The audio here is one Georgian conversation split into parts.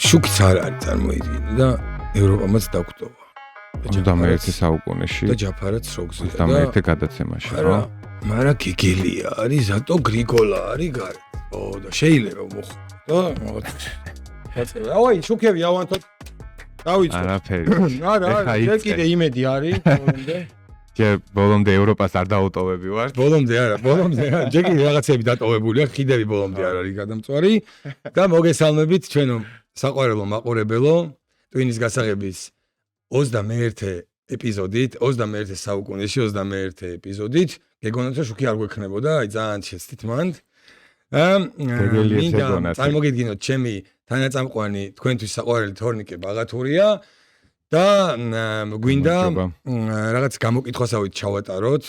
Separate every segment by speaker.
Speaker 1: შუქიც არ არის წარმოიდგინე და ევროპამაც დაგვტოვა.
Speaker 2: 21 საუკუნეში
Speaker 1: და ჯაფარაც როგზეა.
Speaker 2: 21 გადაცემაში, რა?
Speaker 1: მაგრამ გიგელია არის, ზატო გრიგოლა არის გარე. ო და შეიძლება მოხდა. და ავაი შუქები ავანთოთ. დავიწყო.
Speaker 2: არაფერი.
Speaker 1: არა, ეს კიდე იმედი არის ბოლომდე.
Speaker 2: ბოლომდე ევროპას არ დაუტოვები ვარ.
Speaker 1: ბოლომდე არა. ჯერ კიდე რაღაცები დატოვებულია, ხიდები ბოლომდე არ არის გადამწვარი და მოგესალმებით ჩვენო საყვარელო მაყურებელო ტვინის გასაღების 21 ეპიზოდით, 21 საუკუნეში 21 ეპიზოდით. გეგონათ რომ შუქი არ გვექნებოდა, აი ძალიან შეცდით მანდ. წარმოგიდგინოთ ჩემი თანაწამყვანი თქვენთვის საყვარელი თორნიკე ბაღათურია და გვინდა რაღაც გამოკითხვასავით ჩავატაროთ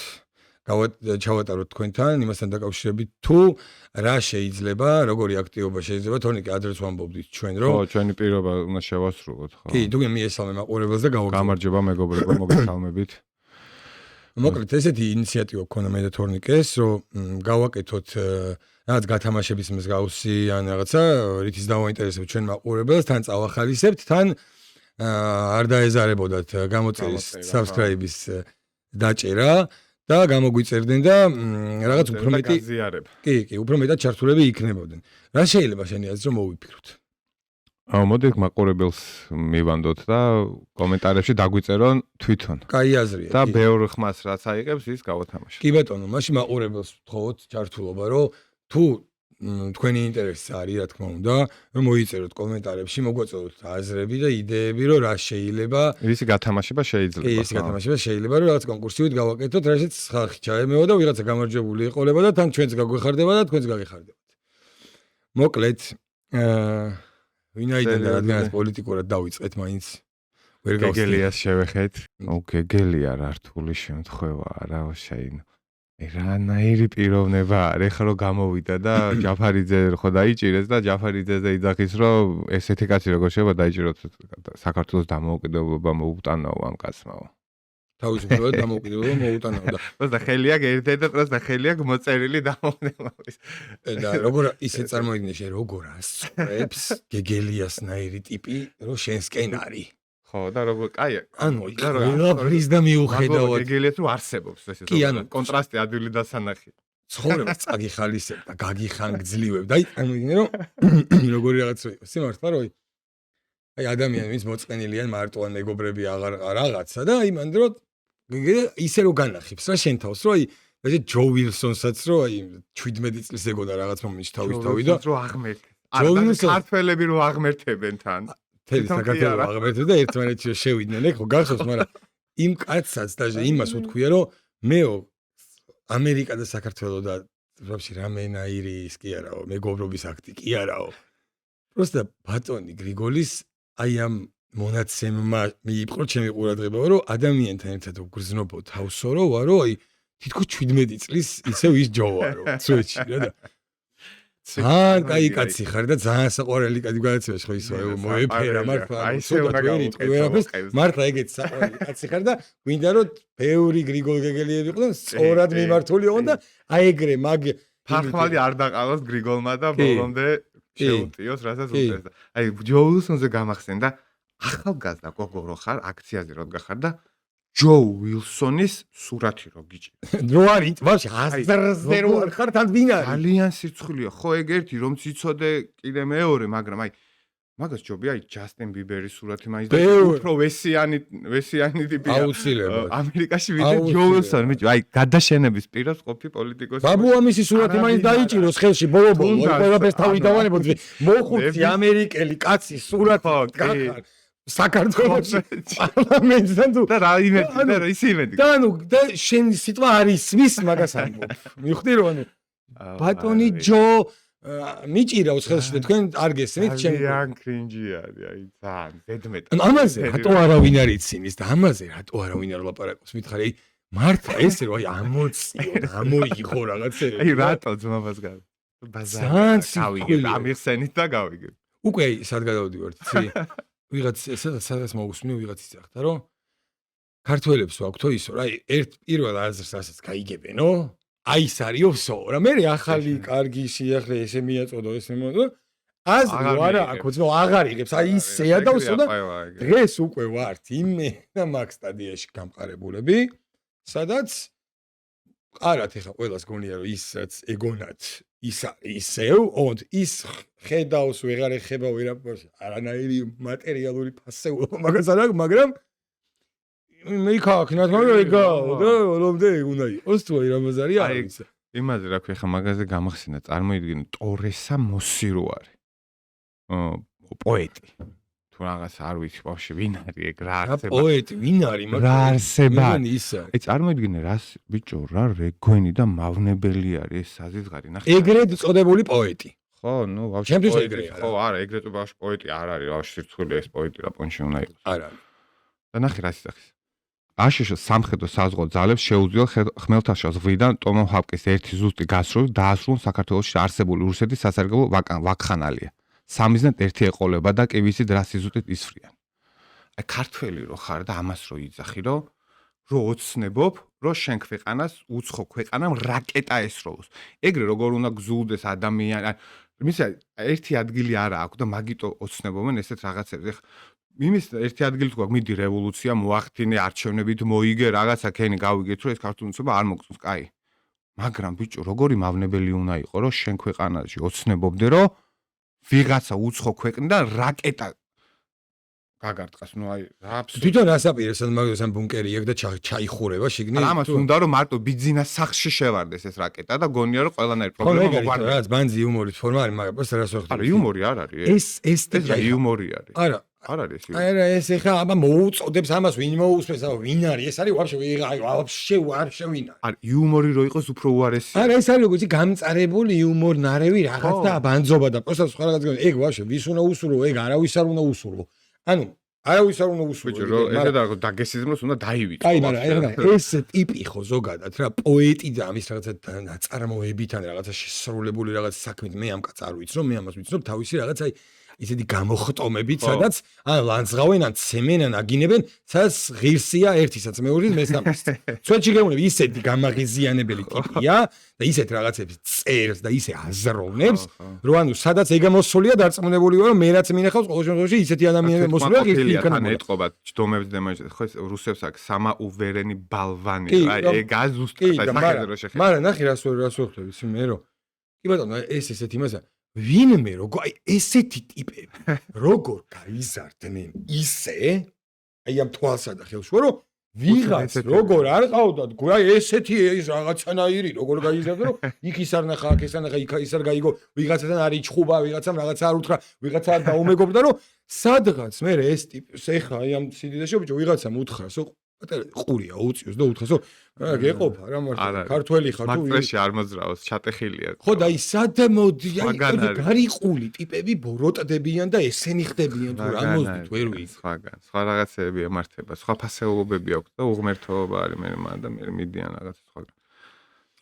Speaker 1: თქვენთან იმასთან დაკავშირებით თუ რა შეიძლება, როგორი აქტივობა შეიძლება თორნიკე ადრეს ვამბობდით ჩვენ რომ
Speaker 2: ხო, ჩვენი პირობა უნდა შევასრულოთ, ხო.
Speaker 1: კი, თუ მიესალმე მაყურებელს და გავაგზავნოთ.
Speaker 2: გამარჯობა მეგობრებო, მოგესალმებით.
Speaker 1: მოკლედ ესეთი ინიციატივა გქონდა მე და თორნიკეს, რომ გავაკეთოთ რაღაც გათამაშების მსგავსი ან რაღაცა, რითიც დავაინტერესებთ ჩვენ მაყურებელს, თან წავახალისებთ, თან არ დაეზარებოდათ გამოწერის subscribe-ის დაჭერა და გამოგვიწერდნენ და რაღაც უფრო მეტი კი, უფრო მეტად ჩართულები იქნებოდნენ. რა შეიძლება შენი აზრით რომ მოვიფიქროთ?
Speaker 2: მოდი მაყურებელს მივანდოთ და კომენტარებში დაგვიწერონ თვითონ.
Speaker 1: კაი აზრია.
Speaker 2: და ბევრ ხმას რაც აიღებს ის გავათამაშოთ.
Speaker 1: კი ბატონო, მაშინ მაყურებელს ვთხოვოთ ჩართულობა, რომ თუ თქვენი ინტერესი არის, რა თქმა უნდა, რომ მოიწეროთ კომენტარებში, მოგვაწოდოთ აზრები და იდეები, რომ რა შეიძლება,
Speaker 2: ისი გათამაშება შეიძლება.
Speaker 1: კი, ისი გათამაშება შეიძლება, რომ რაღაც კონკურსივით გავაკეთოთ, რასაც ხალხი ჩაემევა და ვიღაცა გამარჯვებული იყოლება და თან ჩვენც გაგვეხარდება და თქვენც გაგეხარდებათ. მოკლედ, ვინაიდან და რადგანაც პოლიტიკურად დავიწყეთ მაინც ვერ გავხსნით.
Speaker 2: გეგელიას შევეხეთ. გეგელია რა რთული შემთხვევა რა შეინ. რანაირი პიროვნება არის, ეხლა რომ გამოვიდა და ჯაფარიძე ხო დაიჭირეს და ჯაფარიძეზე იძახის რომ ესეთი კაცი როგორ შეიძლება დაიჭიროთ საქართველოს დამოუკიდებლობა მოუტანაო ამ კაცმაო.
Speaker 1: თავისუფლად დამოუკიდებლობა მოუტანაო და
Speaker 2: просто ხელი აქვს ერთ-ერთი просто ხელი აქვს მოწერილი დამოუკიდებლობის.
Speaker 1: და როგორ ისე წარმოიდგინე შენ როგორ ასწრებს გეგელიასნაირი ტიპი რომ შენსკენ არის.
Speaker 2: ხო და როგორ კაია
Speaker 1: ანუ ყველაფრის და მიუხედავად
Speaker 2: გეგელიას რო არსებობს ესე კონტრასტი ადვილი და სანახი
Speaker 1: ცხოვრებას წაგიხალისებ და გაგიხანგძლივებ და აი წარმოიდგინე რომ როგორი რაღაცა იყოს სიმართლე რომ აი ადამიანი ვინც მოწყენილია მარტო ან მეგობრები აღარ რაღაცა და აი მანდ რომ ისე რო განახებს რა შენ თავს რომ აი ესე ჯო ვილსონსაც რომ აი 17 წლის ეგონა რაღაც მომენტში თავი და
Speaker 2: რო აღმერთე არა ქართველები რო აღმერთებენ თან
Speaker 1: თელი საქართველოს აღმერთებდა და ერთმანეთში შევიდნენ ეგ ხო გახსოვს მაგრამ იმ კაცსაც და იმას უთქვია რომ მეო ამერიკა და საქართველოს და ვაფშე რამენაირი ის კი არაო მეგობრობის აქტი კი არაო просто ბატონი გრიგოლის აი ამ მონაცემმა მიიპყრო ჩემი ყურადღება რომ ადამიანთან ერთად ვგრძნობო თავსო რომ ვარო აი თითქოს 17 წლის ისევ ის ჯოვარო წვეჩი რა და კაი კაცი ხარ და ძალიან საყვარელი კაცი განაცემაში ხო ისე მოეფერა მართლა
Speaker 2: აი ესე უნდა გავუკეთო
Speaker 1: მართლა ეგეც საყვარელი კაცი ხარ და გვინდა რომ ბევრი გრიგოლ გეგელიები იყვნენ სწორად მიმართული ოღონდ და აი ეგრე მაგ
Speaker 2: ფარხმალი არ დაყავოს გრიგოლმა და ბოლომდე შეუტიოს რასაც უწევს აი ჯო ვილსონზე გამახსენდა ახალგაზრდა გოგო რო ხარ აქციაზე რო გახარ და ჯო ვილსონის სურათი რო გიჭირე.
Speaker 1: რო არის, ვაფშე აზრზე რო არ ხარ თან ვინ არის?
Speaker 2: ძალიან სირცხულია. ხო ეგ ერთი რომ ციცოდე კიდე მეორე, მაგრამ აი მაგას ჯობია აი ჯასტინ ბიბერის სურათი მაინც და უფრო ვესიანი ტიპია.
Speaker 1: აუცილებლად.
Speaker 2: ამერიკაში ვიდე ჯო ვილსონი, მიჭი აი გადაშენების პირას ყოფი პოლიტიკოსი.
Speaker 1: ბაბუამისი სურათი მაინც დაიჭიროს ხელში ბოლო-ბოლო, ყველაფერს თავი დავანებოთ. მოხუცი ამერიკელი კაცის სურათი გახარ. საქართველოში პარლამენტთან თუ
Speaker 2: და რა იმედი და რა ისი იმედი
Speaker 1: და ანუ და შენი სიტყვა არის სვის მაგას ამბობ მივხვდი რომ ანუ ბატონი ჯო მიჭირავს ხელში და თქვენ არ გესმით ჩემი
Speaker 2: ძალიან კრინჯი არის აი ძალიან ზედმეტად
Speaker 1: ანუ ამაზე რატო არავინ არ იცის და ამაზე რატო არავინ არ ლაპარაკობს მითხარი აი მართლა ესე რომ აი ამოციო ამოიღო რაღაცა
Speaker 2: აი რატო ძმობას გა ბაზარი ამიხსენით და გავიგე
Speaker 1: უკვე აი სად გადავდივართ იცი ვიღაც სადაც მოგусმნი ვიღაც იცახდა რომ ქართველებს ვაქვთო ისო რა ერთ პირველ აზრს ასაც გაიგებენო აი ეს არისო რა მე ახალი კარგი შეახლე ესე მიაწოდო ესე მომდო აზრი არა აქვს, ნუ აღარ იღებს. აი ისეა და უსულა დღეს უკვე ვართ იმე და მაგ სტადიაში გამყარებულები, სადაც ყარათ ეხა ყველას გონია რომ ისაც ეგონათ ისევ, ოღონდ ის ხედავს ვეღარ ეხება ვერაფერს, არანაირი მატერიალური ფასეულობა მაგას არ აქვს, მაგრამ მე იქაქნათ, მაგრამ ეგაო და რომდე უნდა იყოს თუ აი რამაზარი არის.
Speaker 2: იმაზე რა ქვია, ხა მაგაზე გამახსენა, წარმოიდგინე ტორესა მოსი რო არის. პოეტი. თუ რაღაც არ ვიცი ვაფშე ვინ არის ეგ რა არსება.
Speaker 1: პოეტი ვინ არის
Speaker 2: მაგრამ რა არსება.
Speaker 1: ისა.
Speaker 2: აი წარმოიდგინე რას ბიჭო რა რეგვენი და მავნებელი არის ეს საზღარი ნახე.
Speaker 1: ეგრეთ წოდებული პოეტი.
Speaker 2: ხო, ნუ ვაფშე
Speaker 1: ჩემთვის
Speaker 2: პოეტი.
Speaker 1: ეგრეა.
Speaker 2: ხო, არა, ეგრეთ ვაფშე პოეტი არ არის, ვაფშე სირცხვილია ეს პოეტი რა პონჩი უნდა იყოს.
Speaker 1: არ არის.
Speaker 2: და ნახე რა ისახის. აშშ სამხედრო საზღვაო ძალებს შეუძლია ხმელთაშუა ზღვიდან ტომაჰავკის ერთი ზუსტი გასროლ დაასრულონ საქართველოში არსებული რუსეთის სასარგებლო ვაკხანალია. სამიზნედ ერთი ეყოლება და კი ვიცი დრასი ზუსტით ისვრიან. აი ქართველი რო ხარ და ამას რო იძახი რომ ოცნებობ, რომ შენ ქვეყანას უცხო ქვეყანამ რაკეტა ესროლოს. ეგრე როგორ უნდა გზულდეს ადამიანი, იმის ერთი ადგილი არა აქვს და მაგიტო ოცნებობენ ესეთ რაღაცებს. იმის ერთი ადგილი თუ გვაქვს, მიდი რევოლუცია მოახდინე, არჩევნებით მოიგე, რაღაცა ქენი გავიგეთ, რომ ეს ქართული უცხოება არ მოგწონს, კაი. მაგრამ ბიჭო, როგორი მავნებელი უნდა იყო, რომ შენ ქვეყანაში ოცნებობდე, რომ ვიღაცა უცხო ქვეყნიდან რაკეტა გაგარტყას, ნუ აი რა აბსურდი.
Speaker 1: თვითონ ასაპირესად მაგასთან ბუნკერი აქვს და ჩაიხურება შიგნით.
Speaker 2: ამას უნდა რომ მარტო ბიძინას სახში შევარდეს ეს რაკეტა და გონია რომ ყველანაირ პრობლემა მოგვარდება.
Speaker 1: რაც ბანძი იუმორის ფორმა არის, მაგრამ პოს რას ვახდები.
Speaker 2: არა, იუმორი არ არის.
Speaker 1: ეს
Speaker 2: რა იუმორი არის.
Speaker 1: არა.
Speaker 2: არ არის ის.
Speaker 1: არა, ეს ეხა აბა მოუწოდებს ამას ვინ მოусმენს, აბა ვინ არის? ეს არის ვაფშე ვაფშე ვინ არის?
Speaker 2: არა, იუმორი რო იყოს უფრო უარესი.
Speaker 1: არა, ეს არის როგორც გამწარებული იუმორ ნარევი რაღაც და ბანძობა და პროსტა სხვა რაღაც ეგ ვაფშე ვის უნდა უსურო, ეგ არავის არ უნდა უსურო. ანუ არავის არ უნდა უსურო.
Speaker 2: ბიჭო, რომ ესე და დაგესიზმოს უნდა დაივიწყო.
Speaker 1: კაი, მაგრამ ეხლა ეს ტიპი ხო ზოგადად რა პოეტი და ამის რაღაცა ნაწარმოებიდან რაღაცა შესრულებული რაღაც საქმით მე ამ კაცს არ ვიცნობ, მე ამას ვიცნობ თავისი რაღაც აი ისეთი გამოხტომებით, სადაც ან ლანძღავენ, ან ცემენ, ან აგინებენ, სადაც ღირსია ერთისაც მეორის მესამეს. სვეტში გეუბნები ისეთი გამაღიზიანებელი ტიპია და ისეთ რაღაცებს წერს და ისე აზროვნებს, რომ ანუ სადაც ეგ მოსულია დარწმუნებული ვარ, რომ მე რაც მინახავს ყოველ შემთხვევაში ისეთი ადამიანები მოსულია ღირსი იქნება.
Speaker 2: ეტყობა ჯდომებს დემაჟებს, ხო ეს რუსებს აქვს სამაუვერენი ბალვანი, აი ეგ აზუსტად სახეზე რო შეხება.
Speaker 1: მაგრამ ნახე რას ვხვდები, მე რომ კი ბატონო, ეს ესეთ იმასა ვინმე როგორ აი ესეთი ტიპები როგორ გაიზარდნენ ისე აი ამ თვალსა და ხელშუა რომ ვიღაც როგორ არ ყავდათ აი ესეთი ის რაღაცანაირი როგორ გაიზარდა რომ იქ ის არ ნახა აქ ეს არ ნახა იქ ის არ გაიგო ვიღაცასთან არ იჩხუბა ვიღაცამ რაღაცა არ უთხრა ვიღაცა არ დაუმეგობდა რომ სადღაც მე ეს ტიპს ეხა აი ამ სიდიდეში ბიჭო ვიღაცამ უთხრას ყურია უწიოს და უთხრას რომ გეყოფა რა მართლა ქართველი ხარ თუ
Speaker 2: მაგტრეში არ მოძრაოს ჩატეხილია
Speaker 1: ხო და ის სად მოდი აი გარიყული ტიპები ბოროტდებიან და ესენი ხდებიან თუ რა მოძდით ვერ ვიცი
Speaker 2: სხვა რაღაცები ემართება სხვა ფასეულობები აქვს და უღმერთოობა არის მე მან და მე მიდიან რაღაც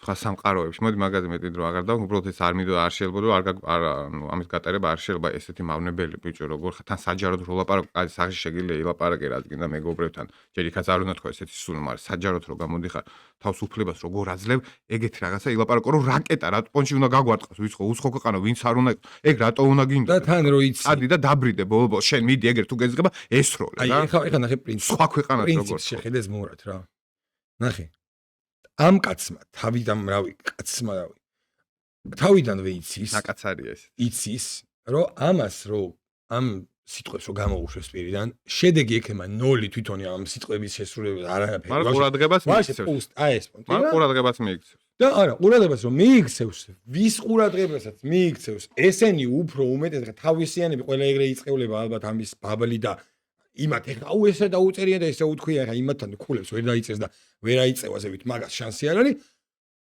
Speaker 2: სხვა სამყაროებში მოდი მაგაზე მეტი დრო აღარ და უბრალოდ ეს არ მინდოდა არ შეიძლება არ ნუ ამის გატარება არ შეიძლება ესეთი მავნებელი ბიჭო როგორ ხა თან საჯაროდ რო ლაპარაკ აი სახში შეგიძლია ილაპარაკე რაც გინდა მეგობრებთან ჯერ იქაც არ უნდა თქვა ესეთი სულ მაგრამ საჯაროდ რო გამოდიხარ თავს უფლებას როგორ აძლევ ეგეთი რაღაცა ილაპარაკო რომ რაკეტა რა პონჩი უნდა გაგვარტყოს ვიცხო უცხო ქვეყანა ვინც არ უნდა ეგ რატო უნდა გინდა
Speaker 1: და თან რო იცი
Speaker 2: ადი და დაბრიდე ბოლო შენ მიდი ეგერ თუ გეძღება ესროლე
Speaker 1: რა აი ეხა ნახე პრინციპი
Speaker 2: სხვა ქვეყანას როგორ
Speaker 1: შეხედეს მორად რა ნახე ამ კაცმა თავიდან რავი კაცმა რავი თავიდანვე იცის
Speaker 2: ნაკაცარია ეს
Speaker 1: იცის რომ ამას რომ ამ სიტყვებს რომ გამოუშვეს პირიდან შედეგი ექნება 0 თვითონი ამ სიტყვების შესრულებას არაფერი
Speaker 2: მაგრამ ყურადღებას
Speaker 1: მიიქცევს აი ეს პონტი
Speaker 2: მაგრამ ყურადღებას მიიქცევს
Speaker 1: და არა ყურადღებას რომ მიიქცევს ვის ყურადღებასაც მიიქცევს ესენი უფრო უმეტეს თავისიანები ყველა ეგრე იწყევლება ალბათ ამის ბაბლი და იმათ ეხა ესა დაუწერია და ესე უთქვია ეხა იმათთან ქულებს ვერ დაიწეს და ვერ აიწევა ზევით მაგას შანსი არ არის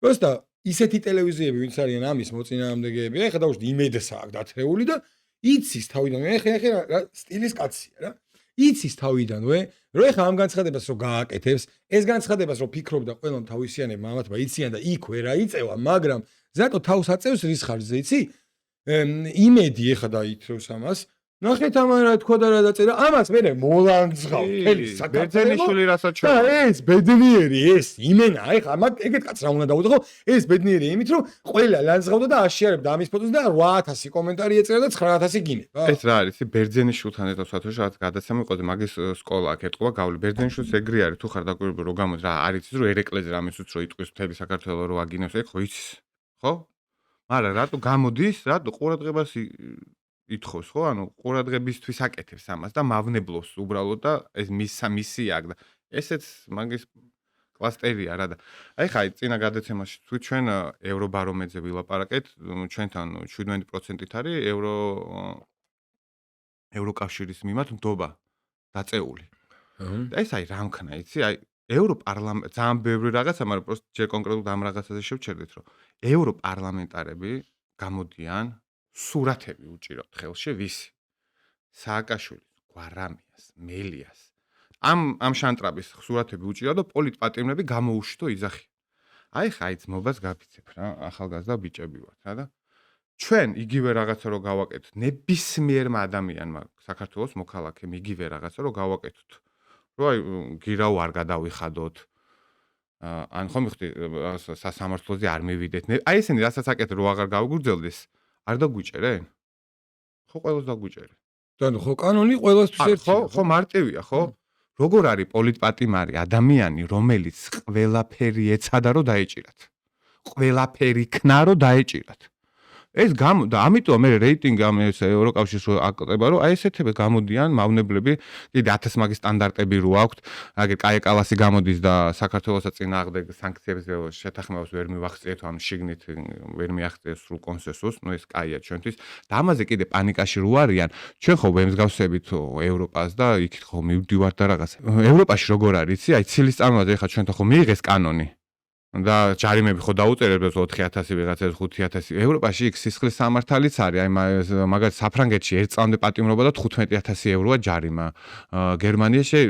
Speaker 1: просто ისეთი ტელევიზიები ვინც არიან ამის მოწინააღმდეგეები ეხა დავუშვით იმედსა აქვს დათრეული და იცის თავიდანვე ეხა რა სტილის კაცია რა იცის თავიდანვე რომ ეხა ამ განცხადებას რო გააკეთებს ეს განცხადებას რო ფიქრობდა ყველამ თავისიანებმა ამათმა იციან და იქ ვერ აიწევა მაგრამ ზატო თავს აწევს რის ხარჯზე იცი იმედი ეხა დაითრევს ამას ნახეთ ამან რა თქვა და რა დაწერა, ამას მე მოლანძღავ მთელი საქართველო.
Speaker 2: ბერძენიშვილი რასაც
Speaker 1: და ეს ბედნიერი ეს იმენა, ეხლა მაგ ეგეთ კაც რა უნდა დაუძღო, ეს ბედნიერი იმით რომ ყველა ლანძღავდა და აშიარებდა ამის ფოტოს და 8000 კომენტარი ეწერა და 9000 გინება.
Speaker 2: ეს რა არის? ბერძენიშვილთან ერთად სათოში რაღაც გადაცემა იყო და მაგის სკოლა აქ ეტყობა გავლი. ბერძენიშვილს ეგრე არის, თუ ხარ დაკვირვებული რომ გამოდის რა არის ის რომ ერეკლეზე რამეს უც რომ იტყვის მთელი საქართველო რო აგინებს, ეგ ხო იცის, ხო? მაგრამ რატო გამოდის, რატო ყურადღებას ითხოვს ხო? ანუ ყურადღებისთვის აკეთებს ამას და მავნებლობს უბრალოდ და ეს მისია აქ და ესეც მაგის კლასტერია რა და აი ხა წინა გადაცემაში თუ ჩვენ ევრობარომეტრზე ვილაპარაკეთ, ჩვენთან 17%-ით არის ევროკავშირის მიმართ ნდობა დაწეული. და ეს აი რამქნა, იცი? აი ევროპარლამენტ ძალიან ბევრი რაღაცა, მაგრამ პროსტ ჯერ კონკრეტულად ამ რაღაცაზე შევჩერდით, რომ ევროპარლამენტარები გამოდიან სურათები უჭირავთ ხელში ვისი? სააკაშვილის, გვარამიას, მელიას. ამ შანტრაბის სურათები უჭირავ და პოლიტპატიმრები გამოუშვიდო იძახი. აი ხა აი ძმობას გაფიცებ რა, ახალგაზრდა ბიჭები ვართ რა და ჩვენ იგივე რაღაცა რო გავაკეთოთ, ნებისმიერმა ადამიანმა საქართველოს მოქალაქემ იგივე რაღაცა რო გავაკეთოთ. რო აი გირავ არ გადავიხადოთ. ან ხომ მიხდი სასამართლოზე არ მივიდეთ. აი ესენი რასაც აკეთე რო აღარ გავგურძელდეს, არ დაგვიჭერენ? ხო ყველას დაგვიჭერენ.
Speaker 1: და ხო კანონი ყველასთვის ერთია.
Speaker 2: ხო მარტივია, ხო? როგორ არის პოლიტპატიმარი ადამიანი, რომელიც ყველაფერი ეცადა რომ დაეჭირათ. ყველაფერი ქნა რომ დაეჭირათ. ეს და ამიტომ მე რეიტინგი ამ ეს ევროკავშირს რო აკეთება, რომ აი ესეთები გამოდიან მავნებლები, კიდე 1000 მაგის სტანდარტები რო აქვთ, აგერ კაეკალასი გამოდის და საქართველოსაც წინააღმდეგ სანქციებზე შეთანხმებას ვერ მივახციეთ, ანუ შიგნით ვერ მიაღწიეს სრულ კონსენსუსს, ნუ ეს კაია ჩვენთვის. და ამაზე კიდე პანიკაში რო არიან, ჩვენ ხო ვემსგავსებით ევროპას და იქით ხო მივდივართ და რაღაცა. ევროპაში როგორ არის, იცი? აი ცილის წარმოაზე ხა ჩვენთან ხო მიიღეს კანონი. და ჯარიმები ხო დაუწერებთ 4000 ვიღაცას 5000. ევროპაში იქ სისხლის სამართალიც არის. აი მაგალითად საფრანგეთში ერთ წლამდე პატიმრობა და 15000 ევროა ჯარიმა. გერმანიაში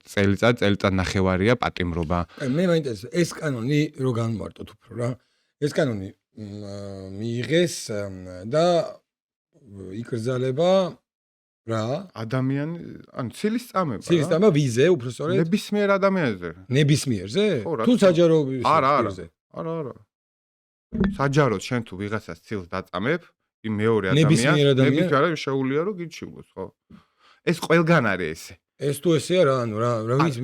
Speaker 2: წელიწად ნახევარია პატიმრობა.
Speaker 1: მე მაინტერესებს ეს კანონი რო განმარტოთ უფრო რა. ეს კანონი მიიღეს და იკრძალება რა?
Speaker 2: ადამიანი, ანუ ცილის წამება.
Speaker 1: ცილის წამება ვიზე უფრო სწორედ?
Speaker 2: ნებისმიერ ადამიანზე.
Speaker 1: ნებისმიერზე? თუ საჯარო
Speaker 2: არა. საჯაროდ შენ თუ ვიღაცას ცილს დაწამებ, იმ მეორე ადამიანს ნებისმიერ შეუულია რომ გიჩივლოს, ხო? ეს ყველგან არის ესე.
Speaker 1: ეს თუ ესეა რა, ანუ რა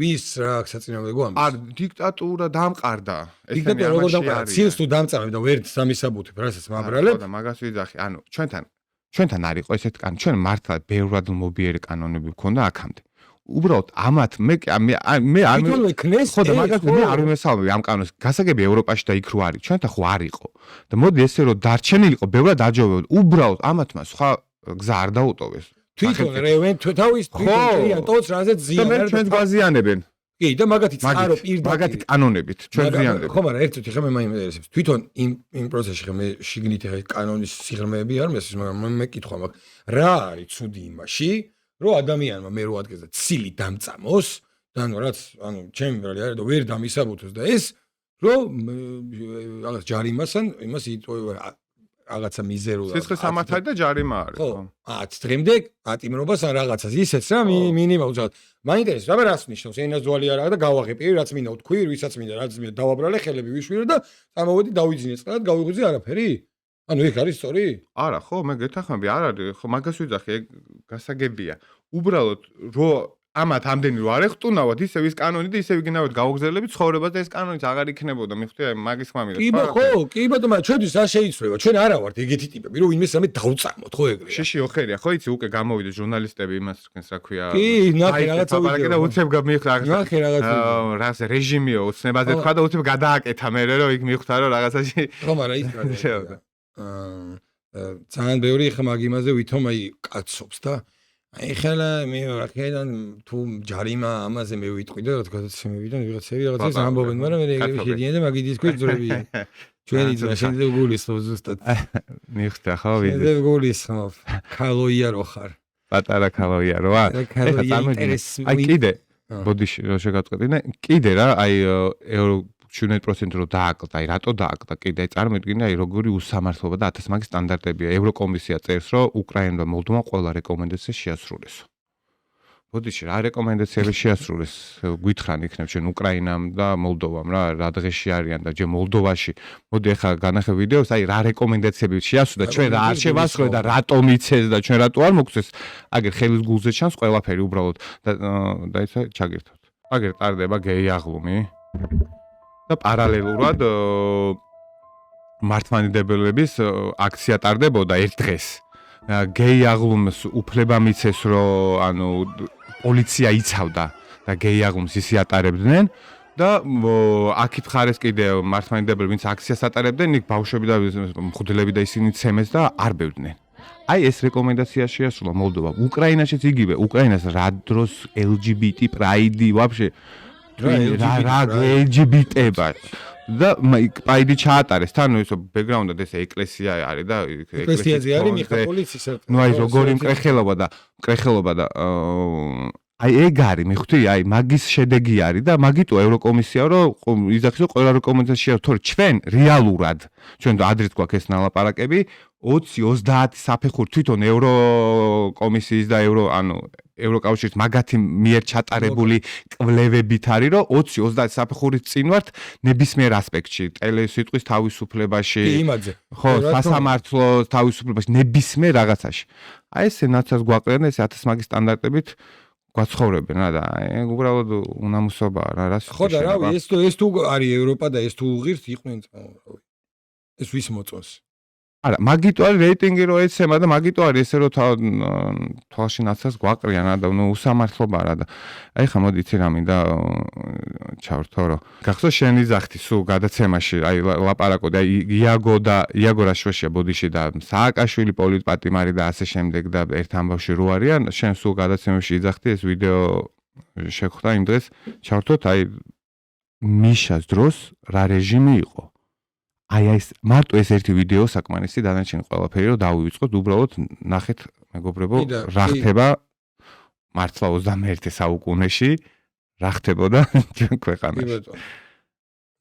Speaker 1: ვის რა საწინააღმდეგო ამის?
Speaker 2: არ დიქტატურა დამყარდა.
Speaker 1: დიქტატურა როგორ დამყარდა? ცილს თუ დამწამებ და ვერ სამისაბუთებ, რასაც მაბრალებ?
Speaker 2: და მაგას ვიძახი, ანუ ჩვენთან არ იყო ესეთ კანონი, ჩვენ მართლა ბევრად მობიერი კანონები გვქონდა აქამდე. უბრალოდ ამათ მე არ
Speaker 1: თვითონვე ქნეს
Speaker 2: ხო და მაგას მე არ ვიმესალმები ამ კანონს. გასაგები ევროპაში და იქ რო არის, ჩვენთან ხო არ იყო. და მოდი ესე რომ დარჩენილიყო, ბევრად აჯობებოდ. უბრალოდ ამათმა სხვა გზა არ დაუტოვეს.
Speaker 1: თვითონ რევენ თავის თვითონ ტოც რაზეც ზიანარ
Speaker 2: და მე ჩვენს გვაზიანებენ.
Speaker 1: კი და მაგათი წყარო პირდაპირ
Speaker 2: მაგათი კანონებით ჩვენ ზიანდება.
Speaker 1: ხო, მაგრამ ერთად ხე მე მაინტერესებს. თვითონ იმ პროცესში ხე მე შიგნით ხე კანონის სიღრმეები არ მესმის, მაგრამ მე კითხვა მაქვს, რა არის ცუდი იმაში, რომ ადამიანმა მე რო ადგეს და ცილი დამწამოს, და ანუ რაც ანუ ჩემი ბრალი არის და ვერ დამისაბუთოს და ეს რომ რაღაც ჯარიმასან იმას იტყვა რაღაცა მიზერულად.
Speaker 2: სისხლის სამართალი და ჯარიმა არის, ხო?
Speaker 1: 10 დღემდე პატიმრობას ან რაღაცას ისეც რა მინიმალურად. მაინტერესებს, აბა რას ნიშნავს? ენას ძვალი არა და გავაღები, რაც მინდა ვთქვი, ვისაც მინდა, რაც მინდა დავაბრალე, ხელები ვიშვირო და წამოვედი დავიძინე წყლად, გავიღვიძე არაფერი? ანუ ეგ არის სწორი?
Speaker 2: არა, ხო, მე გეთანხმები, არ არის, ხო, მაგას ვიძახი, ეგ გასაგებია. უბრალოდ რო ამათ ამდენი რო არ ეხტუნავთ, ისე ვის კანონი და ისე ვიგინავთ გაუგზელებით ცხოვრებას და ეს კანონიც აღარ იქნებოდა, მიხვდი, მაგის ხმა მინდა.
Speaker 1: კი ბატონო, ჩვენთვის რა შეიცვლება? ჩვენ არა ვართ ეგეთი ტიპები, რომ ვინმე სამე დავწამოთ, ხო ეგრეა.
Speaker 2: შიში ოხერია, ხო იცი, უკვე გამოვიდა ჟურნალისტები იმას თქვენს რა ქვია.
Speaker 1: კი, ნახე რაღაცა ვიდეო.
Speaker 2: და უცებ მიხვდა რაღაცა.
Speaker 1: ნახე რაღაცა.
Speaker 2: რას რეჟიმიო უცნებაზე თქვა და უცებ გადააკეთა მე რომ იქ მიხვდა რომ რაღაცაში.
Speaker 1: ხო, მაგრამ ის რა. ძალიან ბევრი ხა მაგ იმაზე ვითომ აი კაცობს და აი ხელა მე რაკედან თუ ჯარიმა ამაზე მე ვიტყვი და რაღაცა მივიდან ვიღაცები რაღაცას ამბობენ, მაგრამ მე ეგრევე შედიან და მაგიდის ქვით ძრებიან. ჩვენი ძმა შენზე გულისხმობ ზუსტად.
Speaker 2: მიხვდა ხო ვიდეო.
Speaker 1: შენზე გულისხმობ. ქალოიარო ხარ.
Speaker 2: პატარა ქალოიაროა.
Speaker 1: ეხლა
Speaker 2: აი კიდე ბოდიში რო შეგაწყვეტინე, კიდე რა აი 17% რო დააკლდა, აი რატო დააკლდა? კიდე წარმოიდგინე, აი როგორი უსამართლობა და 1000 მაგის სტანდარტებია. ევროკომისია წერს, რომ უკრაინამ და მოლდოვამ ყველა რეკომენდაცია შეასრულეს. ბოდიში, რა რეკომენდაციები შეასრულეს? გითხრან იქნებ ჩვენ უკრაინამ და მოლდოვამ რა დღეში არიან და ჯერ მოლდოვაში. მოდი ახლა განახე ვიდეოს, აი რა რეკომენდაციები შეასრულა, ჩვენ რა არ შევასრულე და რატომ იცეს და ჩვენ რატო არ მოგწეს? აგერ ხელის გულზე ჩანს ყველაფერი უბრალოდ და ისა ჩაგირთოთ. აგერ ტარდება გეი აღლუმი და პარალელურად მართლმადიდებლების აქცია ტარდებოდა ერთ დღეს. გეი აღლუმს უფლება მიცეს, რომ ანუ პოლიცია იცავდა და გეი აღლუმს ისე ატარებდნენ და აქ მხარეს კიდე მართლმადიდებლები ვინც აქციას ატარებდნენ, იქ ბავშვები და მღვდლები და ისინი ცემეს და არბევდნენ. აი ეს რეკომენდაცია შეასრულა მოლდოვამ. უკრაინაშიც იგივე, უკრაინას რა დროს LGBT პრაიდი ვაფშე რა LGBT-ება და პრაიდი ჩაატარეს. თან ისო ბექგრაუნდად ეს ეკლესია არის და
Speaker 1: ეკლესიაზე არის მიხაპოლის ისე.
Speaker 2: ნუ აი როგორი მკრეხელობა და აი ეგ არის, მიხუთი, აი მაგის შედეგი არის და მაგიტო ევროკომისია რომ იძახის რომ ყველა რეკომენდაცია თორე ჩვენ რეალურად ჩვენ ადრეთ გვაქვს ეს ნალაპარაკები 20-30 საფეხური თვითონ ევროკომისიის და ევროკავშირის მაგათი მიერ ჩატარებული კვლევებით არის რომ 20-30 საფეხურის წინ ვართ ნებისმიერ ასპექტში ტელესიტყვის თავისუფლებაში ხო სასამართლოს თავისუფლებაში ნებისმიერ რაღაცაში აი ეს სენაცას გვაყრიან ეს 1000 მაგის სტანდარტებით გვაცხოვრებენ რა და უბრალოდ უნამუსობაა რა რას
Speaker 1: ხო და რავი ეს თუ არის ევროპა და ეს თუ უღირს იყვნენ რავი ეს ვის მოწონს
Speaker 2: არა მაგიტო არის რეიტინგი რო ეცემა და მაგიტო არის ესე რომ თვალში ნაცას გვაყრიან რა და ნუ უსამართლობაა რა და აი ხა მოდი იცი რა მინდა ჩავრთო რომ გახსოვს შენი ზახთი სულ გადაცემაში აი ლაპარაკობდი აი იაგო რაშვაშია ბოდიში და სააკაშვილი პოლიტპატიმარი და ასე შემდეგ და ერთ ამბავში რო არიან შენ სულ გადაცემაში იძახთი ეს ვიდეო შეხვდა იმ დღეს ჩავრთოთ აი მიშას დროს რა რეჟიმი იყო აი ეს მარტო ეს ერთი ვიდეო საკმარისი დანარჩენი ყველაფერი რომ დავივიწყოთ უბრალოდ ნახეთ მეგობრებო რა ხდება მართლა 21 საუკუნეში რა ხდებოდა ჩვენ ქვეყანაში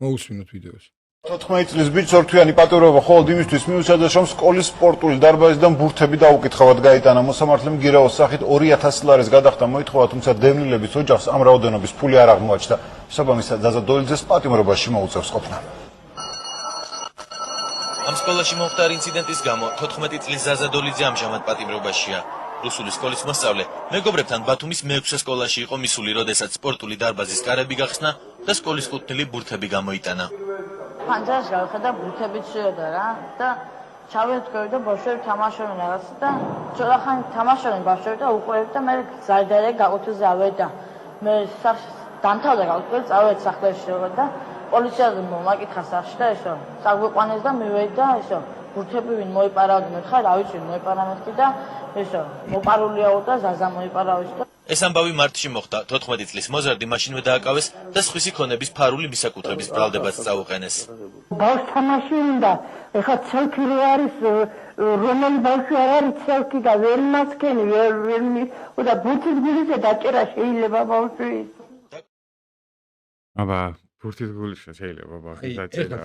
Speaker 1: მოусმინოთ ვიდეოს
Speaker 3: 14 წლის ბიჭს ორთვიანი პატიურობა მხოლოდ იმისთვის მიუწევდა რომ სკოლის სპორტული დარბაზიდან ბურთები დაუკითხავად გაიტანა მოსამართლემ გირაოს სახით 2000 ლარის გადახდა მოითხოვა თუმცა დევნილების ოჯახს ამ რაოდენობის ფული არ აღმოაჩნდა შესაბამისად ზაზა დოლიძეს პატიმრობაში მოუწევს ყოფნა
Speaker 4: ამ სკოლაში მოხდა ინციდენტის გამო 14 წლის ზაზა დოლიძე ამჟამად პატიმრობაშია. რუსული სკოლის მოსწავლე მეგობრებთან ბათუმის მე-6 სკოლაში იყო მისული, როდესაც სპორტული დარბაზის კარები გახსნა და სკოლის კუთვნილი ბურთები გამოიტანა.
Speaker 5: ფანჯარაში გავხედა ბურთები ცივდა რა და ჩავედგები და ბავშვები თამაშობენ რაღაც და ცოტახანი თამაშობენ ბავშვები და უყურებდი და მე ზარდარე გაყუთზე ავედა. მე დამთავრდა გაყუთზე წავედი სახლებში და პოლიციაზე მომაკითხა სახში და ესო საგვიყვანეს და მივედი და ესო ბურთები ვინ მოიპარავდა მე ხარ რა ვიცი მოიპარა მეთქი და ესო მოპარულიაო და ზაზა მოიპარავის და
Speaker 4: ეს ამბავი მარტში მოხდა 14 წლის მოზარდი მაშინვე დააკავეს და სხვისი ქონების ფარული მისაკუთრების ბრალდებაც წაუყენეს
Speaker 5: ბავშვ თამაში უნდა ეხლა ცელკი რო არის რომელი ბავშვი არ არის ცელკი და ვერ მასკენი ვერ და ბურთის გულიზე დაჭერა შეიძლება ბავშვი
Speaker 2: აბა ბურთის გულიშა შეიძლება ბავშვი დაჭერა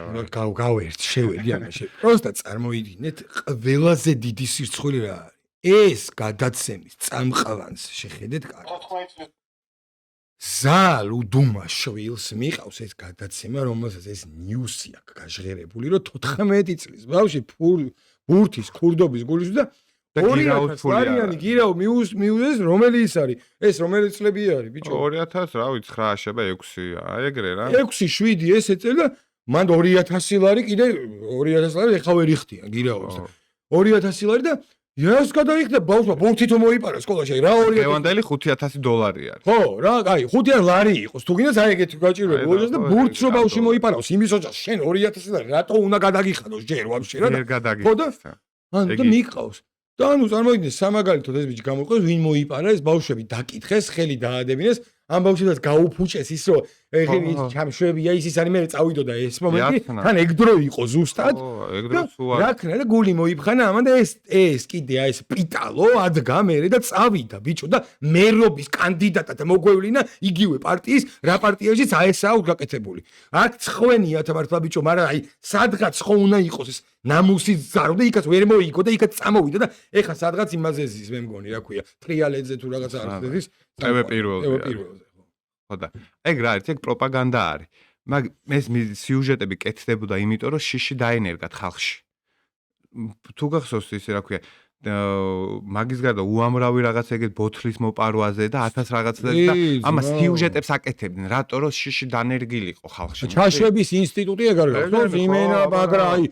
Speaker 1: გავერთ შევედი ამაში პროსტა წარმოიდგინეთ ყველაზე დიდი სირცხული რა არის ეს გადაცემის წამყვანს შეხედეთ კარგად ზალ უდუმა შვილს მიყავს ეს გადაცემა რომელსაც ეს ნიუსი აქვს გაჟღერებული რომ 14 წლის ბავშვი ბურთის ქურდობის გულიშ და 2000 ლარიანი გირაო მიუზეს რომელი ის არის ეს რომელი წლები არის ბიჭო
Speaker 2: 2000 რა ვიცი 9 შეება 6 აი ეგრე რა
Speaker 1: 6-7 ესე წელი და მანდ 2000 ლარი კიდე 2000 ლარი ეხა ვერ იხდიან გირაობს 2000 ლარი და ეს გადაიხდა ბავშვმა ბურთი თუ მოიპარა სკოლაში რა 2000
Speaker 2: ლევანდელი $5000 არის
Speaker 1: ხო რა აი 5000 ლარი იყოს თუ გინდა აი ეგეთი გაჭირვება ოჯახს და ბურთს რო ბავშვი მოიპარავს იმის ოჯახს შენ 2000 ლარი რატო უნდა გადაგიხადოს ჯერ ვაფშე რა
Speaker 2: ხო და
Speaker 1: და მიყავს და ანუ წარმოიდგინე სამაგალითოდ ეს ბიჭი გამოყოს ვინ მოიპარა ეს ბავშვები დაკითხეს ხელი დაადებინეს ამ ბავშვებს გაუფუჭეს ის რომ ჩამშვებია ის არის მე წავიდო და ეს მომენტი თან ეგ დრო იყო ზუსტად რა ქნა და გული მოიფხანა ამან და ეს კიდე ეს პიტალო ადგა მერე და წავიდა ბიჭო და მერობის კანდიდატად მოგვევლინა იგივე პარტიის რა პარტიაშიც აესაა გაკეთებული აქ ცხვენიათ მართლა ბიჭო მაგრამ აი სადღაც ხო უნდა იყოს ეს ნამუსის ზარო და იქაც ვერ მოიგო და იქაც წამოვიდა და ეხა სადღაც იმაზე ზის მე მგონი რა ქვია ტრიალედზე თუ რაღაცა არის ეს
Speaker 2: TV პირველზე ხო და ეგ რა არის ეგ პროპაგანდა არის მაგ ეს სიუჟეტები კეთდებოდა იმიტომ რომ შიში დაენერგათ ხალხში თუ გახსოვს ისე რა ქვია მაგის გარდა უამრავი რაღაც ეგეთ ბოთლის მოპარვაზე და 1000 რაღაცაზე და ამას სიუჟეტებს აკეთებდნენ რატო რომ შიში დანერგილიყო ხალხში
Speaker 1: ჩაშვების ინსტიტუტი ეგ არის ხო იმენა მაგრა აი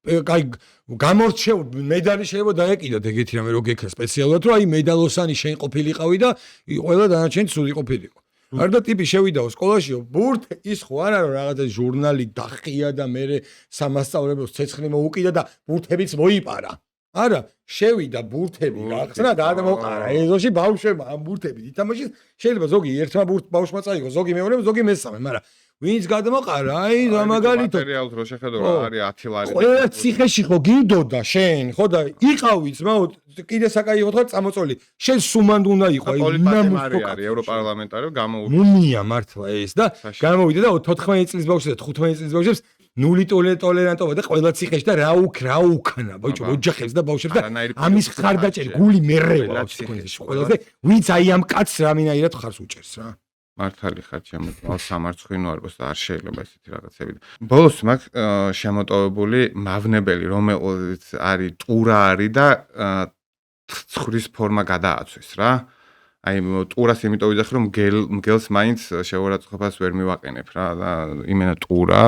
Speaker 1: გამორჩევ მედალი შეიძლება დაეკიდათ ეგეთი რამე რო გექა სპეციალურად რომ აი მედალოსანი შენ ყოფილიყავი და ყველა დანარჩენი ცუდი ყოფილიყო არდა ტიპი შევიდაო სკოლაშიო ბურთ ის ხო არა რომ რაღაცა ჟურნალი დახია და მე სამასწავლებლოს ცეცხლი მოუკიდა და ბურთებიც მოიპარა არა შევიდა ბურთები გახსნა და მოყარა ეზოში ბავშვებმა ამ ბურთებით ითამაშეს შეიძლება ზოგი ერთმა ბავშვმა წაიღო ზოგი მეორე ზოგი მესამე მაგრამ ვინც გადმოყარა აი რა მაგალითად
Speaker 2: მატერიალს რო შეხედო რა არის 10 ლარი
Speaker 1: ყველა ციხეში ხო გიდოდა შენ ხო და იყავი ძმაო კიდე საკაიო ხარ წამოწოლი შენ სუმანდ უნდა იყო
Speaker 2: აი ნამუსი არის ევროპარლამენტარი გამოვიდა
Speaker 1: მუნია მართლა ეს და გამოვიდა და 14 წლის ბავშვს და 15 წლის ბავშვს ნული ტოლერანტობა და ყველა ციხეში და რა უკანა ბიჭო ოჯახებს და ბავშვებს და ამის ხარდაჭერი გული მერევა ყველაზე ვინც აი ამ კაცს რამინაირად ხარს უჭერს რა
Speaker 2: მართალი ხარ ჩემო სამარცხვინო არის და არ შეიძლება ესეთი რაღაცები. ბოლოს მაქვს შემოტოვებული მავნებელი რომელიც არის ტურა არის და ცხვრის ფორმა გადააცვეს რა. აი ტურას იმიტომ ვიძახი რომ მგელს მაინც შეურაცხყოფას ვერ მივაყენებ რა და იმენა ტურა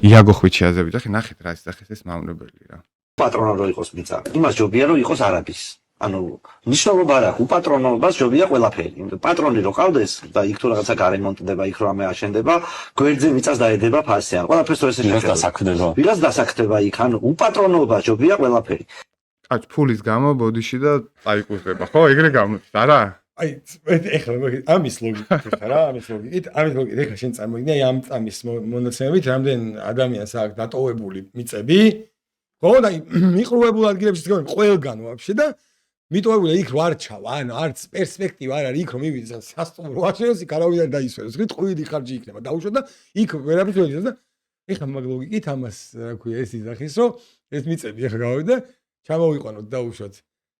Speaker 2: იაგო ხვიჩიაზე ვიძახი ნახეთ რა ისახეს ეს მავნებელი რა.
Speaker 6: პატრონად რო იყოს მიწა. იმას ჯობია რომ იყოს არაბის. ანუ ნიშნულობა რა, უპატრონობას ჯობია ყველაფერი. პატრონი რო ყავდეს და იქ თუ რაღაცა გარემონტდება, იქ რამე აშენდება, გვერდზე მიწას დაედება ფასი. ან ყველაფერს რო ესე შეხედა. ვიღაც დასაკდება იქ, ანუ უპატრონობა ჯობია ყველაფერი.
Speaker 2: კაც ფულის გამო ბოდიში და წაიკუსება, ხო? ეგრე გამოდის, არა?
Speaker 1: აი, ეხლა ამის ლოგიკა რა, ამის ლოგიკა, ეხლა შენ წარმოიდგინე აი ამ წამის მონაცემებით, რამდენ ადამიანს აქვს დატოვებული მიწები, ხო და მიყრუებულ ადგილებში თქვენ ყველგან ვაფშე და მიტოვებული იქ რო არ ჩავა, ანუ არც პერსპექტივა არ არის იქ რომ მივიდეს სასტუმრო ვაშენოს იქ არავინ არ დაისვენოს, ხით ყუიდი ხარჯი იქნება, დაუშვა და იქ ვერაფერს ვერ იცის და ეხლა მაგ ლოგიკით ამას რა ქვია ეს იძახის რომ ეს მიწები ეხლა გავიდა ჩამოვიყვანოთ დაუშვათ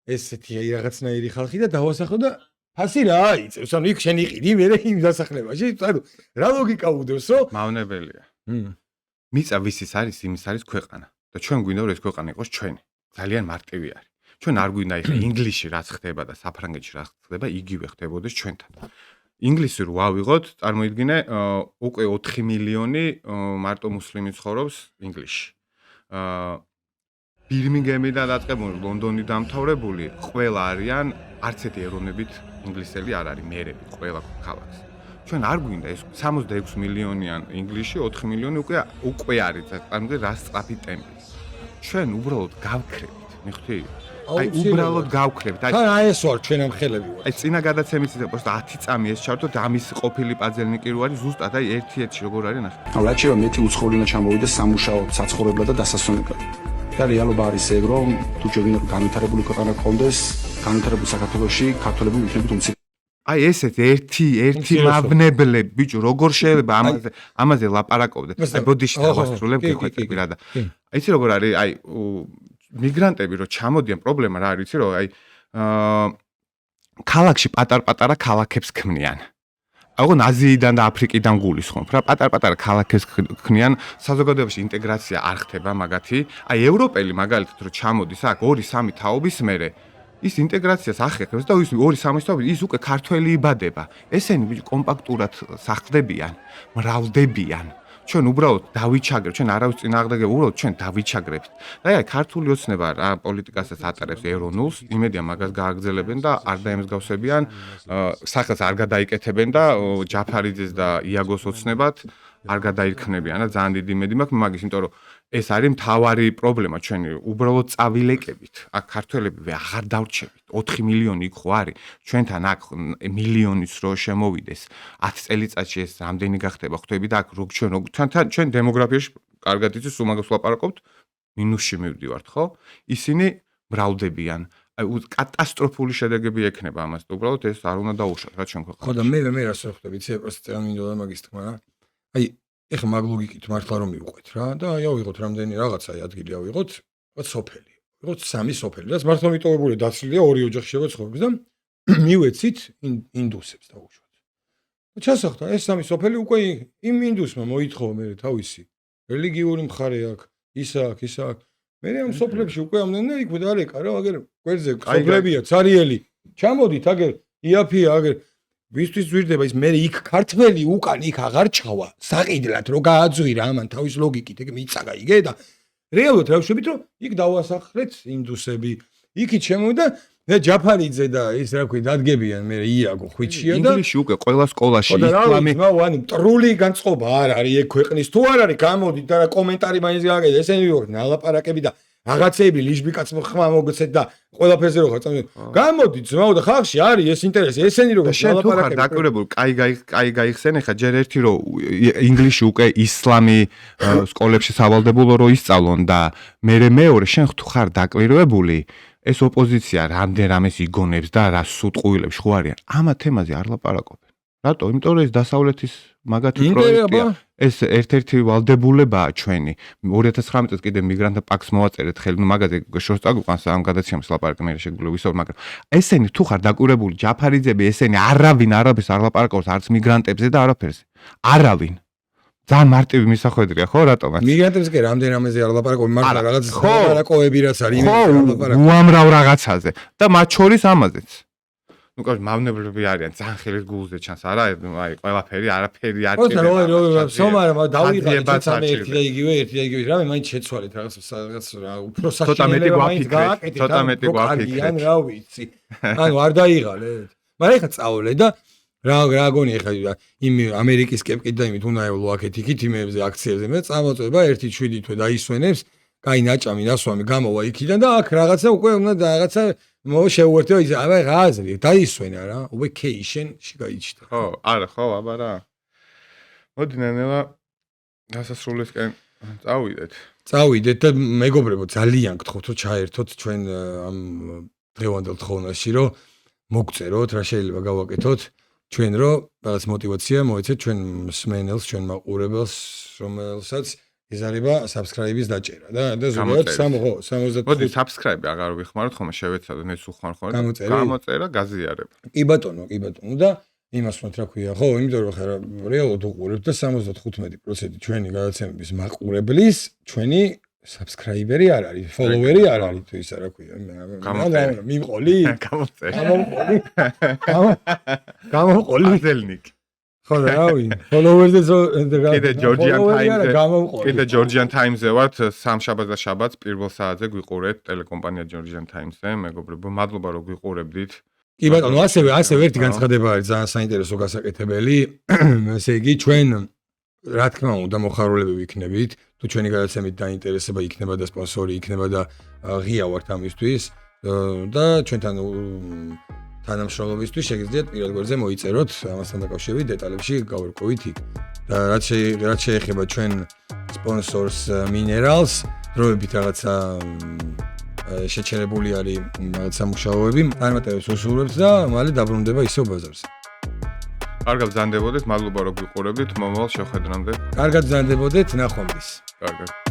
Speaker 1: ესეთი რაღაცნაირი ხალხი და დავასახო და ფასი რა იწევს, ანუ იქ შენ იყიდი მე იმ დასახლებაში, ანუ რა ლოგიკა უდევს რომ
Speaker 2: მავნებელია. მიწა ვისის არის, იმის არის ქვეყანა და ჩვენ გვინდა რომ ეს ქვეყანა იყოს ჩვენი. ძალიან მარტივი არის. ჩვენ არ გვინდა ეხლა ინგლისში რაც ხდება და საფრანგეთში რაც ხდება, იგივე ხდებოდეს ჩვენთან. ინგლისი რო ავიღოთ, წარმოიდგინე, უკვე 4 მილიონი მარტო მუსლიმი ცხოვრობს ინგლისში. ბირმინგემიდან დაწყებული, ლონდონი დამთავრებული, ყველა არიან არც ერთი ეროვნებით ინგლისელი არ არის, მერები ყველა ქალაქს. ჩვენ არ გვინდა ეს 66 მილიონიან ინგლისში 4 მილიონი უკვე არის, წარმოიდგინე რა სწრაფი ტემპი. ჩვენ უბრალოდ გავქრებით, მიხდი? აი უბრალოდ გავქრებით.
Speaker 1: აი ეს ვარ ჩვენ ამ ხელები ვარ.
Speaker 2: აი წინა გადაცემის ისე პროსტა 10 წამი ეს ჩართო და ამის ყოფილი პაძელნიკი რო არის ზუსტად აი ერთ-ერთი როგორ არის ნახე.
Speaker 7: რაც შეიძლება მეტი უცხოელინა ჩამოვიდეს სამუშაო საცხოვრებლად და დასასვენებლად. და რეალობა არის ეგ რომ თუ ჯობია განვითარებული ქვეყანა გქონდეს, განვითარებულ საქართველოში ქართველები იქნებით უმცირე.
Speaker 2: აი ესეთ ერთი მავნებლე ბიჭო როგორ შეიძლება ამაზე ლაპარაკობდეთ. აი ბოდიში დავასრულებ გეხვეწები რა და. აი იცი როგორ არის აი მიგრანტები რო ჩამოდიან პრობლემა რა არის იცი რომ აი ქალაქში პატარ-პატარა ქალაქებს ქმნიან. აღონ აზიიდან და აფრიკიდან გულისხმობ რა პატარ-პატარა ქალაქებს ქმნიან საზოგადოებაში ინტეგრაცია არ ხდება მაგათი აი ევროპელი მაგალითად რო ჩამოდის აქ 2-3 თაობის მერე ის ინტეგრაციას ახერხებს და ის 2-3 თაობის ის უკვე ქართველი იბადება ესენი ბიჭო კომპაქტურად სახლდებიან მრავლდებიან ჩვენ უბრალოდ დავიჩაგრებთ ჩვენ არავის წინააღმდეგე უბრალოდ ჩვენ დავიჩაგრებთ და აი ქართული ოცნება რა პოლიტიკასაც ატარებს ეროვნულს იმედია მაგას გააგრძელებენ და არ დაემსგავსებიან სახელს არ გადაიკეთებენ და ჯაფარიძეს და იაგოს ოცნებად არ გადაირქმნებიან და ძალიან დიდი იმედი მაქვს მაგის იმიტომ რომ ეს არის მთავარი პრობლემა ჩვენი უბრალოდ წავილეკებით. აქ ქართველები აღარ დავრჩებით. 4 მილიონი იქ ხო არის. ჩვენთან აქ მილიონის რო შემოვიდეს 10 წელიწადში ეს რამდენი გახდება ხვდები და აქ რო ჩვენ დემოგრაფიაში კარგად იცის უმაგას ვლაპარაკობთ მინუსში მივდივართ, ხო? ისინი მრავლდებიან. აი კატასტროფული შედეგები ექნება ამას. უბრალოდ ეს არ უნდა დაუშვათ რა ჩვენ ქვეყანაში.
Speaker 1: ხო და მე რას ვხვდები, იცი, просто ძალიან მინდოდა მაგის თქმა რა. აი ეხლა მაგ ლოგიკით მართლა რომ მივყვეთ რა და აი ავიღოთ რამდენი რაღაცა ადგილი ავიღოთ, რაღაც სოფელი. ვიღოთ 3 სოფელი. რაც მართლა მიტოვებული დაცლილია 2 ოჯახი შევა ცხოვრობს და მივეცით ინდუსებს დაუშვათ. და ჩასახდა ეს 3 სოფელი უკვე იმ ინდუსმა მოითხოვა მე თავისი რელიგიური მხარე აქვს, ისა აქვს, ისა აქვს. მე ამ სოფლებში უკვე ამდენია იქ დარეკა რა, აგერ გვერდზე სოფლებია, цаრიელი. ჩამოდით აგერ იაფია აგერ ვისთვის ზვირდება ის მე იქ ქართველი უკან იქ აღარ ჩავა საყიდლად რო გააძვირა ამან თავის ლოგიკით ეგ მიწა გაიგე და რეალურად რა ვშვებით რომ იქ დავასახლეთ ინდუსები იქით შემოვიდა და ჯაფარიძე და ის რა ქვია დადგებიან მე იაგო ხვიჩია და
Speaker 2: ინგლისში უკვე ყველა სკოლაში ისლამი
Speaker 1: ანუ მტრული განწყობა არ არის ეგ ქვეყნის თუ არ არის გამოდით და კომენტარი მაინც გააკეთე ესენი ვიყავთ ნალაპარაკები და რაღაცეები ლიჟბიკაც ხმა მოგცეთ და ყველაფერზე რო ხარ წამოდი გამოდით ძმაო და ხალხში არის ეს ინტერესი ესენი რო
Speaker 2: ნალაპარაკები დაკვირებული კაი გაიხსენ ახლა ჯერ ერთი რო ინგლისში უკვე ისლამი სკოლებში სავალდებულო რო ისწავლონ და მეორე შენ თუ ხარ დაკვირვებული ეს ოპოზიცია რამდენ რამეს იგონებს და რა სუტყუილებს ხო არიან ამა თემაზე არ ლაპარაკობენ რატო იმიტომ რომ ეს დასავლეთის მაგათი პროექტია ეს ერთ-ერთი ვალდებულებაა ჩვენი 2019 წელს კიდე მიგრანტთა პაქტს მოვაწერეთ ხელი ნუ მაგაზე შორს წაგვიყვანს ამ გადაცემის ლაპარაკი მე შეგვიძლია ვისაუბროთ მაგრამ ესენი თუ ხარ დაკვირვებული ჯაფარიძები ესენი არავინ არაფერს არ ლაპარაკობს არც მიგრანტებზე და არაფერზე არავინ ძალიან მარტივი მისახვედრია ხო რატომაც
Speaker 1: მიგრანტებს კი რამდენ რამეზე არ ლაპარაკობენ მაგრამ რაღაც ლაპარაკობები რაც არის იმედი არ ლაპარაკობენ
Speaker 2: უამრავ რაღაცაზე და მათ შორის ამაზეც ну как მავნებლები არიან ძალიან ხელის გულზე ჩანს არა აი ყველაფერი არაფერი არ
Speaker 1: ჭირდება ხო სომარა დავიღალე ცოტა ერთი და იგივე რამე მაინც შეცვალეთ რაღაც რა უფრო
Speaker 2: საშინელება ცოტა მეტი გვაფიქრეთ
Speaker 1: რა ვიცი ანუ არ დაიღალეთ მაგრამ ეხა წავლე და რა გონი ეხა იმ ამერიკის კეპკით და იმით უნდა ევლო აქეთ იქით იმებზე აქციებზე მე წამოწება 1-7 თვე დაისვენებს კაი ნაჭამი ნასვამი გამოვა იქიდან და აქ რაღაცა უკვე უნდა რაღაცა მოშეუერთო ის აბა რა აზრი დაისვენა რა ვეკეიშენში გაიჩნდა
Speaker 2: ხო არა ხო აბა რა მოდი ნელა დასასრულისკენ წავიდეთ
Speaker 1: და მეგობრებო ძალიან გთხოვთ რომ ჩაერთოთ ჩვენ ამ დღევანდელ თხოვნაში რომ მოგწეროთ რა შეიძლება გავაკეთოთ ჩვენ რომ რაღაც мотиваცია მოეცეთ ჩვენ მსმენელს ჩვენ მაყურებელს რომელსაც იზარება subscribe-ის დაჭერა და ზოგადად 70
Speaker 2: მოდი subscribe აღარ ვიხმაროთ ხოლმე შევეცადოთ მე სულ ხარ გამოწერა გაზიარება
Speaker 1: კი ბატონო და იმას ვთქვათ რა ქვია ხო იმიტომ რომ ხარ რეალურად უყურებთ და 75% ჩვენი გადაცემების მაყურებლის ჩვენი subscriber-ი არ არის follower-ი არ არის თუ ისა რა ქვია მივყოლი გამოყოლი
Speaker 2: აზელნიკ
Speaker 1: ხო და რავი followers-ზე
Speaker 2: კიდე Georgian Times-ზე ვართ სამშაბათს და შაბათს პირველ საათზე გვიყურეთ ტელეკომპანია Georgian Times-ზე მეგობრებო მადლობა რომ გვიყურებდით
Speaker 1: კი ბატონო ასევე ერთი განცხადება არის ძალიან საინტერესო გასაკეთებელი ესე იგი ჩვენ რა თქმა უნდა მოხარულები ვიქნებით თუ ჩვენი გადაცემით დაინტერესება იქნება და სპონსორი იქნება და ღია ვართ ამისთვის და ჩვენთან თანამშრომლობისთვის შეგიძლიათ პირად გვერდზე მოიწეროთ ამასთან დაკავშირებით დეტალებში გავერკვევით იქ და რაც შეეხება ჩვენ სპონსორს მინერალს დროებით რაღაცა შეჩერებული არის რაღაცა მუშაობები წარმატებებს უსურვებთ და მალე დაბრუნდება ისევ ბაზარზე
Speaker 2: კარგად ბრძანდებოდეთ მადლობა რომ გვიყურებდით მომავალ შეხვედრამდე
Speaker 1: კარგად ბრძანდებოდეთ ნახვამდის
Speaker 2: კარგად